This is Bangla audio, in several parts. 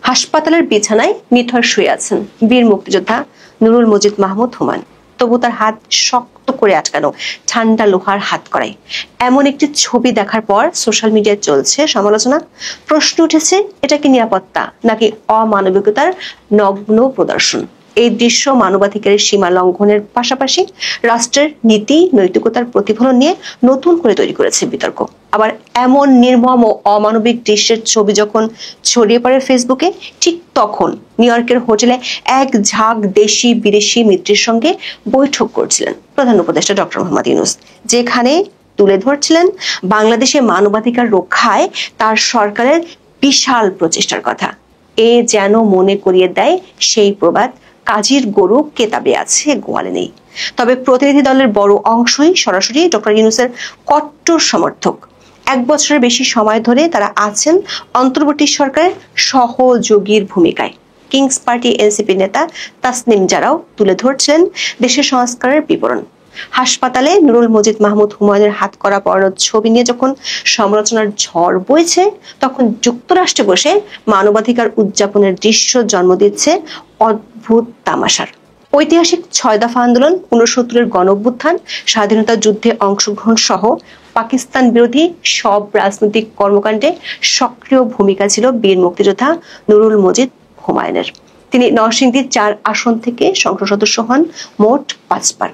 হাসপাতালের বিছানায় নিথর শুয়ে আছেন বীর মুক্তিযোদ্ধা নুরুল মজিদ মাহমুদ হুমায়ুন। তবু তার হাত শক্ত করে আটকানো ঠান্ডা লোহার হাত করায়। এমন একটি ছবি দেখার পর সোশ্যাল মিডিয়ায় চলছে সমালোচনা। প্রশ্ন উঠেছে, এটা কি নিরাপত্তা নাকি অমানবিকতার নগ্ন প্রদর্শন? এই দৃশ্য মানবাধিকারের সীমা লঙ্ঘনের পাশাপাশি রাষ্ট্রের নীতি নৈতিকতার প্রতিফলন নিয়ে নতুন করে তৈরি করেছে বিতর্ক। আবার এমন নির্মম ও অমানবিক দৃশ্যের ছবি যখন ছড়িয়ে পড়ে ফেসবুকে, ঠিক তখন নিউ ইয়র্কের হোটেলে এক ঝাঁক দেশি বিদেশি মিত্রের সঙ্গে বৈঠক করছিলেন প্রধান উপদেষ্টা ডক্টর মোহাম্মদ ইউনূস, যেখানে তুলে ধরছিলেন বাংলাদেশে মানবাধিকার রক্ষায় তার সরকারের বিশাল প্রচেষ্টার কথা। এ যেন মনে করিয়ে দেয় সেই প্রবাদ, কাজীর গরু কেতাবে আছে গোয়ালে নেই। তবে প্রতিনিধি দলের বড় অংশই সরাসরি ডক্টর ইউনূসের কট্টর সমর্থক। 1 বছরের বেশি সময় ধরে তারা আছেন অন্তর্বর্তী সরকারের সহযোগীর ভূমিকায়। কিংস পার্টি এনসিপি নেতা তাসনিম জারাও তুলে ধরছিলেন দেশের সংস্কারের বিবরণ। হাসপাতালে নুরুল মজিদ মাহমুদ হুমায়ুনের হাতকড়া পরানোর ছবি নিয়ে যখন সমালোচনার ঝড় বইছে, তখন যুক্তরাষ্ট্রে বসে মানবাধিকার উদযাপনের দৃশ্য জন্ম দিচ্ছে অদ্ভুত তামাশার। ঐতিহাসিক 6 দফা আন্দোলন, 69-এর গণঅভ্যুত্থান, স্বাধীনতা যুদ্ধে অংশগ্রহণ সহ পাকিস্তান বিরোধী সব রাজনৈতিক কর্মকাণ্ডে সক্রিয় ভূমিকা ছিল বীর মুক্তিযোদ্ধা নুরুল মজিদ হুমায়ুনের। তিনি নরসিংদী 4 আসন থেকে সংসদ সদস্য হন মোট 5 বার।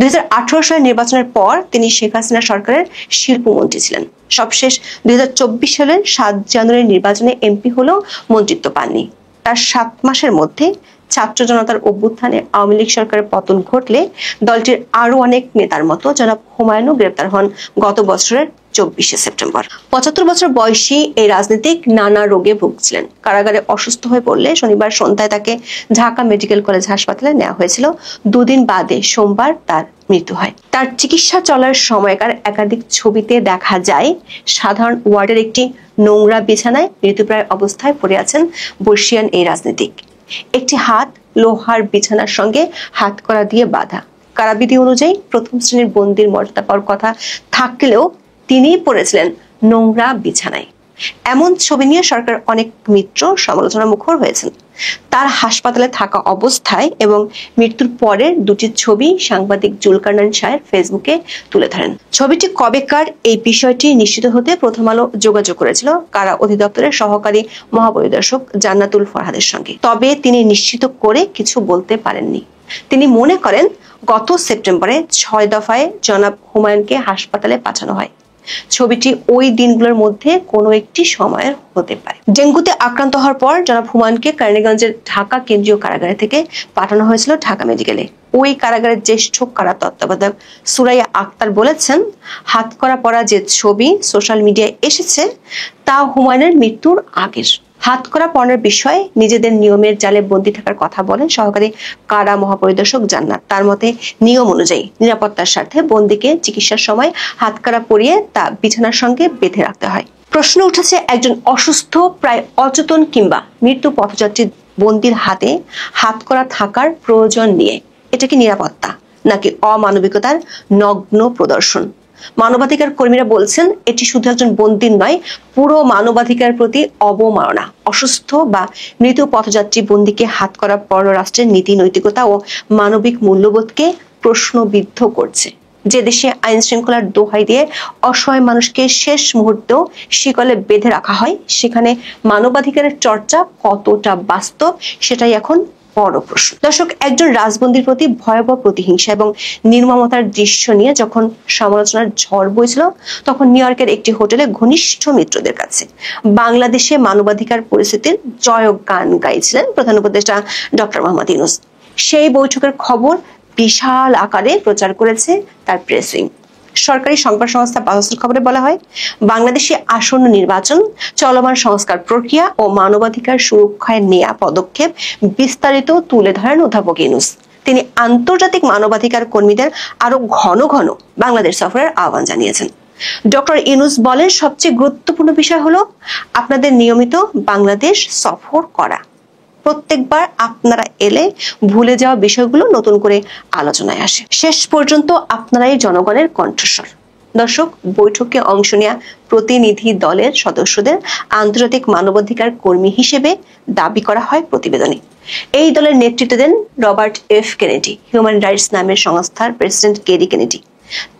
2018 সালের নির্বাচনের পর তিনি শেখ হাসিনা সরকারের শিল্পমন্ত্রী ছিলেন। সবশেষ 2024 সালের 7 জানুয়ারির নির্বাচনে এমপি হলেও মন্ত্রিত্ব পাননি। তার 7 মাসের মধ্যে ছাত্র জনতার অভ্যুত্থানে আওয়ামী লীগ সরকারের পতন ঘটলে দলটির আরো অনেক নেতার মতো জনাব হুমায়ুনও গ্রেপ্তার হন গত বছরের 24শে সেপ্টেম্বর। 75 বছর বয়সী এই রাজনীতিক নানা রোগে ভুগছিলেন। কারাগারে অসুস্থ হয়ে পড়লে শনিবার সন্ধ্যায় তাকে ঢাকা মেডিকেল কলেজ হাসপাতালে নেওয়া হয়েছিল। 2 দিন বাদে সোমবার তার মৃত্যু হয়। তার চিকিৎসা চলার সময়কার একাধিক ছবিতে দেখা যায় সাধারণ ওয়ার্ডের একটি নোংরা বিছানায় মৃতপ্রায় অবস্থায় পড়ে আছেন বর্ষিয়ান এই রাজনীতিক। একটি হাত লোহার বিছানার সঙ্গে হাতকড়া দিয়ে বাঁধা। কারাবিধি অনুযায়ী প্রথম শ্রেণীর বন্দির মর্যাদা পাওয়ার কথা থাকলেও তিনিই পড়েছিলেন নোংরা বিছানায়। এমন ছবি নিয়ে সরকার অনেক মিত্র সমালোচনা মুখর হয়েছেন। তার হাসপাতালে থাকা অবস্থায় এবং মৃত্যুর পরের 2টি ছবি সাংবাদিক জুলকারনাইন শাহের ফেসবুকে তুলে ধরেন। ছবিটি কবেকার এই বিষয়টি নিশ্চিত হতে প্রথম আলো যোগাযোগ করেছিল কারা অধিদপ্তরের সহকারী মহাপরিদর্শক জান্নাতুল ফরহাদের সঙ্গে। তবে তিনি নিশ্চিত করে কিছু বলতে পারেননি। তিনি মনে করেন গত সেপ্টেম্বরে 6 দফায় জনাব হুমায়ুনকে হাসপাতালে পাঠানো হয়। ছবিটি ওই দিনগুলোর মধ্যে কোনো একটি সময়ের হতে পারে। ডেঙ্গুতে আক্রান্ত হওয়ার পর জনাব হুমায়ুনকে কেরানীগঞ্জের ঢাকা কেন্দ্রীয় কারাগারে থেকে পাঠানো হয়েছিল ঢাকা মেডিকেলে। ওই কারাগারের জ্যেষ্ঠ কারা তত্ত্বাবধায়ক সুরাইয়া আক্তার বলেছেন, হাতকড়া পরা যে ছবি সোশ্যাল মিডিয়ায় এসেছে তা হুমায়ুনের মৃত্যুর আগের। হাতকড়া পরানোর বিষয়ে নিজেদের নিয়মের জালে বন্দী থাকার কথা বলেন সহকারী কারা মহাপরিদর্শক জান্নাত। তার মতে নিয়ম অনুযায়ী নিরাপত্তার স্বার্থে বন্দীকে চিকিৎসার সময় হাতকড়া পরিয়ে তা বিছানার সঙ্গে বেঁধে রাখতে হয়। প্রশ্ন উঠেছে, একজন অসুস্থ, প্রায় অচেতন কিংবা মৃত্যু পথযাত্রী বন্দীর হাতে হাতকড়া থাকার প্রয়োজন নিয়ে। এটা কি নিরাপত্তা নাকি অমানবিকতার নগ্ন প্রদর্শন? মানবাধিকার কর্মীরা বলছেন এটি শুধু একজন বন্দীর নয়, পুরো মানবাধিকার প্রতি অবমাননা। অসুস্থ বা মৃত পথযাত্রী বন্দীকে হাতকড়া পরানো রাষ্ট্রের নীতি নৈতিকতা ও মানবিক মূল্যবোধকে প্রশ্নবিদ্ধ করছে। যে দেশে আইন শৃঙ্খলার দোহাই দিয়ে অসহায় মানুষকে শেষ মুহূর্তেও শিকলে বেঁধে রাখা হয়, সেখানে মানবাধিকারের চর্চা কতটা বাস্তব সেটাই এখন বড় প্রশ্ন। দর্শক, একজন রাজবন্দীর প্রতি ভয়াবহ প্রতিহিংসা এবং নির্মমতার দৃশ্য নিয়ে যখন সমালোচনার ঝড় বইছিল, তখন নিউ ইয়র্কের একটি হোটেলে ঘনিষ্ঠ মিত্রদের কাছে বাংলাদেশে মানবাধিকার পরিস্থিতির জয়গান গাইছিলেন প্রধান উপদেষ্টা ডক্টর মোহাম্মদ ইউনূস। সেই বৈঠকের খবর বিশাল আকারে প্রচার করেছে তার প্রেস উইং। সরকারি সংবাদ সংস্থা বাসসের খবরে বলা হয়, বাংলাদেশে আসন্ন নির্বাচন, চলমান সংস্কার প্রক্রিয়া ও মানবাধিকার সুরক্ষায় নেওয়া পদক্ষেপ বিস্তারিত তুলে ধরেন অধ্যাপক ইউনূস। তিনি আন্তর্জাতিক মানবাধিকার কর্মীদের আরো ঘন ঘন বাংলাদেশ সফরের আহ্বান জানিয়েছেন। ডক্টর ইউনূস বলেন, সবচেয়ে গুরুত্বপূর্ণ বিষয় হলো আপনাদের নিয়মিত বাংলাদেশ সফর করা। প্রত্যেকবার আপনারা এলে ভুলে যাওয়া বিষয়গুলো নতুন করে আলোচনায় আসে। শেষ পর্যন্ত আপনারাই জনগণের কণ্ঠস্বর। দর্শক, বৈঠকে অংশ নেওয়া প্রতিনিধি দলের সদস্যদের আন্তর্জাতিক মানবাধিকার কর্মী হিসেবে দাবি করা হয় প্রতিবেদনে। এই দলের নেতৃত্ব দেন Robert F Kennedy, human rights নামের সংস্থার প্রেসিডেন্ট কেরি কেনেডি।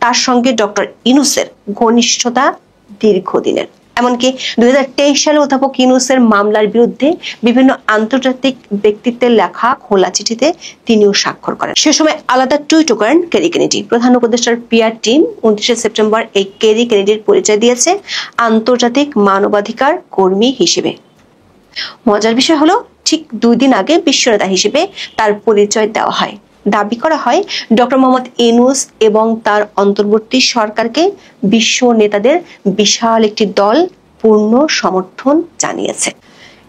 তার সঙ্গে ডক্টর ইউনূসের ঘনিষ্ঠতা দীর্ঘদিনের। এমনকি 2023 সালে অধ্যাপক ইউনূসের মামলার বিরুদ্ধে বিভিন্ন আন্তর্জাতিক ব্যক্তিত্বের লেখা খোলা চিঠিতে তিনিও স্বাক্ষর করেন। সে সময় আলাদা টুইটও করেন কেরি কেনেডি। প্রধান উপদেষ্টার পিআর টিম 29 সেপ্টেম্বর এই কেরি কেনেডির পরিচয় দিয়েছে আন্তর্জাতিক মানবাধিকার কর্মী হিসেবে। মজার বিষয় হলো, ঠিক 2 দিন আগে বিশ্বনেতা হিসেবে তার পরিচয় দেওয়া হয়। দাবি করা হয় ডক্টর মোহাম্মদ ইউনূস এবং তার অন্তর্বর্তী সরকারকে বিশ্ব নেতাদের বিশাল একটি দল পূর্ণ সমর্থন জানিয়েছে।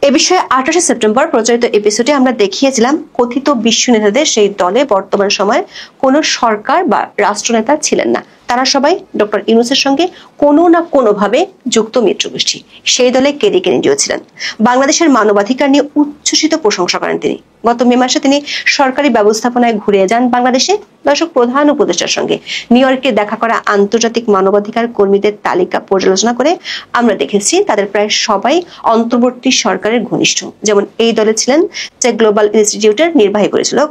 এ বিষয়ে 28 সেপ্টেম্বর প্রচারিত এপিসোডে আমরা দেখিয়েছিলাম কথিত বিশ্ব নেতাদের সেই দলে বর্তমান সময়ে কোনো সরকার বা রাষ্ট্রনেতা ছিলেন না। তারা সবাই ডক্টর ইউনূসের সঙ্গে কোনো না কোনোভাবে যুক্ত মিত্রগোষ্ঠী। সেই দলে কেরি কেনেডিও ছিলেন। বাংলাদেশের মানবাধিকার নিয়ে উচ্ছ্বসিত প্রশংসা করেন তিনি। গত মে মাসে তিনি সরকারি ব্যবস্থাপনায় ঘুরে যান বাংলাদেশে। দর্শক, প্রধান উপদেষ্টার সঙ্গে নিউ ইয়র্কে দেখা করা আন্তর্জাতিক মানবাধিকার কর্মীদের তালিকা পর্যালোচনা করে আমরা দেখেছি তাদের প্রায় সবাই অন্তর্বর্তী সরকারের ঘনিষ্ঠ। যেমন এই দলে ছিলেন চেক গ্লোবাল ইনস্টিটিউটের নির্বাহী পরিচালক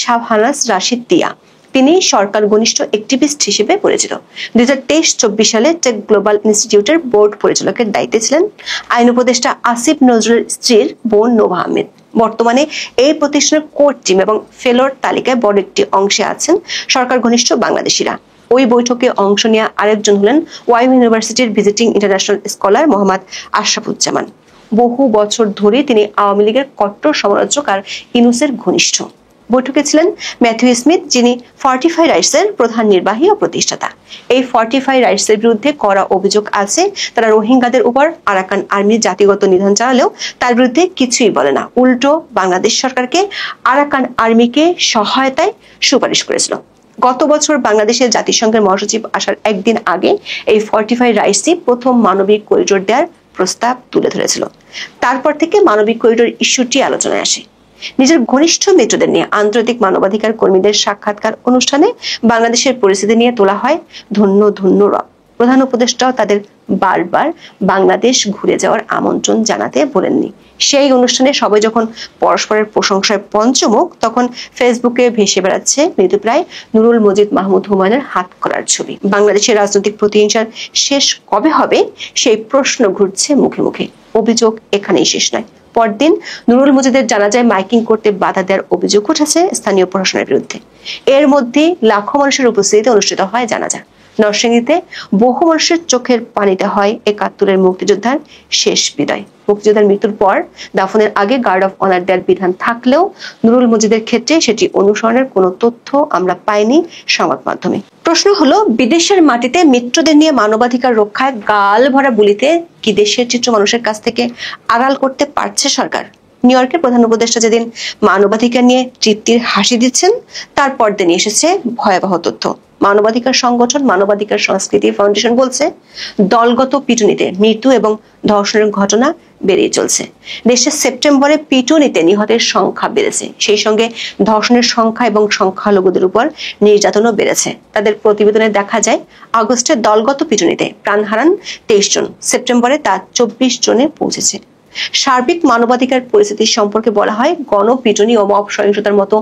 শাহবানাজ রাশিদ দিয়া। তিনি সরকার ঘনিষ্ঠ অ্যাক্টিভিস্ট হিসেবে পরিচিত। 2023-24 সালে চেক গ্লোবাল ইনস্টিটিউটের বোর্ড পরিচালকের দায়িত্বে ছিলেন আইন উপদেষ্টা আসিফ নজরুলের স্ত্রীর বোন নোভা আহমেদ। বর্তমানে এই প্রতিষ্ঠানের কোর টিম এবং ফেলোর তালিকায় বড় একটি অংশে আছেন সরকার ঘনিষ্ঠ বাংলাদেশিরা। ওই বৈঠকে অংশ নেওয়া আরেকজন হলেন ওয়াইউ ইউনিভার্সিটির visiting international scholar Mohammad Ashrafuzzaman. বহু বছর ধরে তিনি আওয়ামী লীগের কট্টর সমালোচক আর ইউনূসের ঘনিষ্ঠ। বৈঠকে ছিলেন ম্যাথিউ স্মিথ, যিনি ফর্টিফাই রাইটসের প্রধান নির্বাহী ও প্রতিষ্ঠাতা। এই ফর্টিফাই রাইটসের বিরুদ্ধে করা অভিযোগ আছে তারা রোহিঙ্গাদের উপর আরাকান আর্মির জাতিগত নিধন চালালেও তার বিরুদ্ধে কিছুই বলে না। উল্টো বাংলাদেশ সরকারকে আরাকান আর্মিকে সহায়তায় সুপারিশ করেছিল। গত বছর বাংলাদেশের জাতিসংঘের মহাসচিব আসার একদিন আগে এই ফর্টিফাই রাইটসই প্রথম মানবিক করিডোর দেওয়ার প্রস্তাব তুলে ধরেছিল। তারপর থেকে মানবিক করিডোর ইস্যুটি আলোচনায় আসে। নিজের ঘনিষ্ঠ মিত্রদের নিয়ে আন্তর্জাতিক মানবাধিকার কর্মীদের সাক্ষাৎকার অনুষ্ঠানে বাংলাদেশের পরিস্থিতি নিয়ে তোলা হয় ধন্য ধন্য রব। প্রধান উপদেষ্টাও তাদের বারবার বাংলাদেশ ঘুরে যাওয়ার আমন্ত্রণ জানাতে বলেননি। সেই অনুষ্ঠানে সবাই যখন পরস্পরের প্রশংসায় পঞ্চমুখ, তখন ফেসবুকে ভেসে বেড়াচ্ছে মৃতপ্রায় নুরুল মজিদ মাহমুদ হুমায়ুনের হাত করার ছবি। বাংলাদেশের রাজনৈতিক প্রতিহিংসার শেষ কবে হবে সেই প্রশ্ন ঘুরছে মুখে মুখে। অভিযোগ এখানেই শেষ নয়। পরদিন নুরুল মজিদের জানাজায় মাইকিং করতে বাধা দেওয়ার অভিযোগ উঠেছে স্থানীয় প্রশাসনের বিরুদ্ধে। এর মধ্যে লাখো মানুষের উপস্থিতিতে অনুষ্ঠিত হয় জানাজা। নরসিংদীতে বহু মানুষের চোখের পানিতে হয় 71-এর মুক্তিযোদ্ধার শেষ বিদায়। মুক্তিযোদ্ধার মৃত্যুর পর দাফনের আগে গার্ড অফ অনার দেওয়ার বিধান থাকলেও নুরুল মজিদের ক্ষেত্রে সেটি অনুসরণের কোনো তথ্য আমরা পাইনি সংবাদ মাধ্যমে। প্রশ্ন হলো, বিদেশের মাটিতে মিত্রদের নিয়ে মানবাধিকার রক্ষায় গাল ভরা বলিতে কি দেশের চিত্র মানুষের কাছ থেকে আড়াল করতে পারছে সরকার? নিউ ইয়র্কের প্রধান উপদেষ্টা যেদিন মানবাধিকার নিয়ে তৃপ্তির হাসি দিচ্ছেন, তারপর দিন এসেছে ভয়াবহ তথ্য। মানবাধিকার সংগঠন মানবাধিকার সংস্কৃতি ফাউন্ডেশন বলছে, দলগত পিটুনিতে মৃত্যু এবং ধর্ষণের ঘটনা বেড়েই চলছে। দেশে সেপ্টেম্বরে পিটুনিতে নিহতের সংখ্যা বেড়েছে, সেই সঙ্গে ধর্ষণের সংখ্যা এবং সংখ্যালঘুদের উপর নির্যাতনও বেড়েছে। তাদের প্রতিবেদনে দেখা যায়, আগস্টে দলগত পিটুনিতে প্রাণ হারান 23 জন, সেপ্টেম্বরে তা 24 জনে পৌঁছেছে। সার্বিক মানবাধিকার পরিস্থিতি সম্পর্কে বলা হয়, গণপিটুনি ও মব সহিংসতার মতো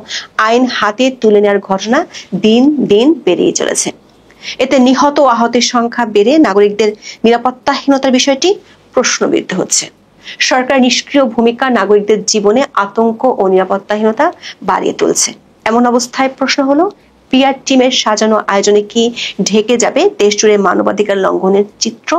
আইন হাতে তুলে নেওয়ার ঘটনা দিন দিন বেড়েই চলেছে। এতে নিহত ও আহতের সংখ্যা বেড়ে নাগরিকদের নিরাপত্তাহীনতার বিষয়টি প্রশ্নবিদ্ধ হচ্ছে। সরকার নিষ্ক্রিয় ভূমিকা নাগরিকদের জীবনে আতঙ্ক ও নিরাপত্তাহীনতা বাড়িয়ে তুলছে। এমন অবস্থায় প্রশ্ন হলো, পিআর টিমের সাজানো আয়োজনে কি ঢেকে যাবে দেশ জুড়ে মানবাধিকার লঙ্ঘনের চিত্র?